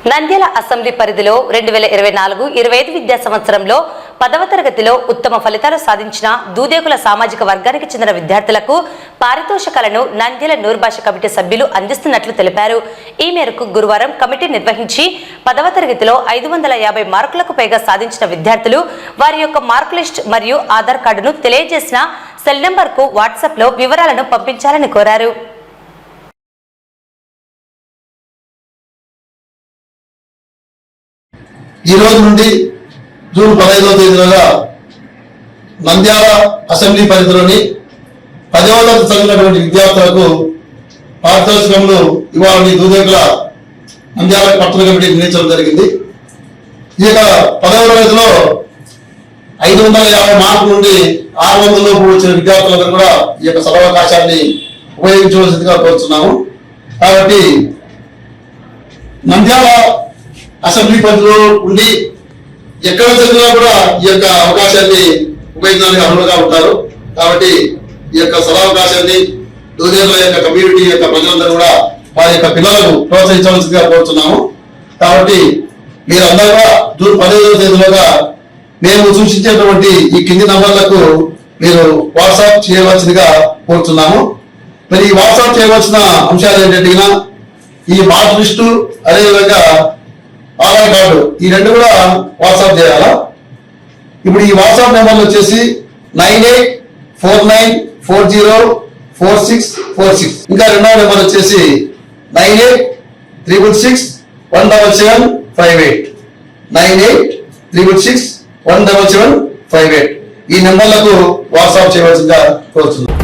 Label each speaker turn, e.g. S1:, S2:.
S1: Nandyal assembly పరిధిలో 2024-25 విద్యా సంవత్సరంలో 10వ తరగతిలో ఉత్తమ ఫలితాలు సాధించిన దూదేకుల సామాజిక వర్గానికి చెందిన విద్యార్థులకు పారితోషికాలను నంద్యాల నూర్భాష కమిటీ సభ్యులు అందిస్తున్నట్లు తెలిపారు. ఈ మేరకు గురువారం కమిటీ నిర్వహించి 10వ తరగతిలో 550 మార్కులకు పైగా సాధించిన విద్యార్థులు వారి యొక్క మార్క్ లిస్ట్ మరియు ఆధార్ కార్డును తెలియజేసిన సెల్ నంబర్కు వాట్సాప్లో వివరాలను పంపించాలని కోరారు.
S2: ఈ రోజు నుండి జూన్ 15వ తేదీగా నంద్యాల అసెంబ్లీ పరిధిలోని 10వ తరగతి చదివినటువంటి విద్యార్థులకు పారితోషికములు ఇవ్వాలని దూదేకుల నంద్యాల పట్టణ కమిటీ నిర్ణయించడం జరిగింది. ఈ యొక్క 10వ తరగతిలో 550 మార్కుల నుండి 600 లోపు వచ్చిన విద్యార్థులందరూ కూడా ఈ యొక్క సదవకాశాన్ని ఉపయోగించవలసిందిగా కోరుతున్నాము. కాబట్టి నంద్యాల అసెంబ్లీ పరిధిలో ఉండి ఎక్కడ చదివినా కూడా ఈ యొక్క అవకాశాన్ని ఉపయోగించడానికి అర్హులుగా ఉంటారు. కాబట్టి ఈ యొక్క సదవకాశాన్ని దూదేకుల యొక్క కమ్యూనిటీ యొక్క ప్రజలందరూ కూడా వారి యొక్క పిల్లలకు ప్రోత్సహించవలసిందిగా కోరుతున్నాము. కాబట్టి మీరందరూ కూడా జూన్ 15వ తేదీలోగా మేము సూచించేటువంటి ఈ కింది నంబర్లకు మీరు వాట్సాప్ చేయవలసిందిగా కోరుతున్నాము. మరి ఈ వాట్సాప్ చేయవలసిన అంశాలు ఏంటంటే ఈ మార్క్ లిస్టు అదేవిధంగా ఆధార్ కార్డు ఈ రెండు కూడా వాట్సాప్ చేయాలా. ఇప్పుడు ఈ వాట్సాప్ నెంబర్లు వచ్చేసి 9849404646. ఇంకా రెండవ నెంబర్ వచ్చేసి 9836617758 9836617758. ఈ నెంబర్లకు వాట్సాప్ చేయవలసిందిగా కోరుతున్నాం.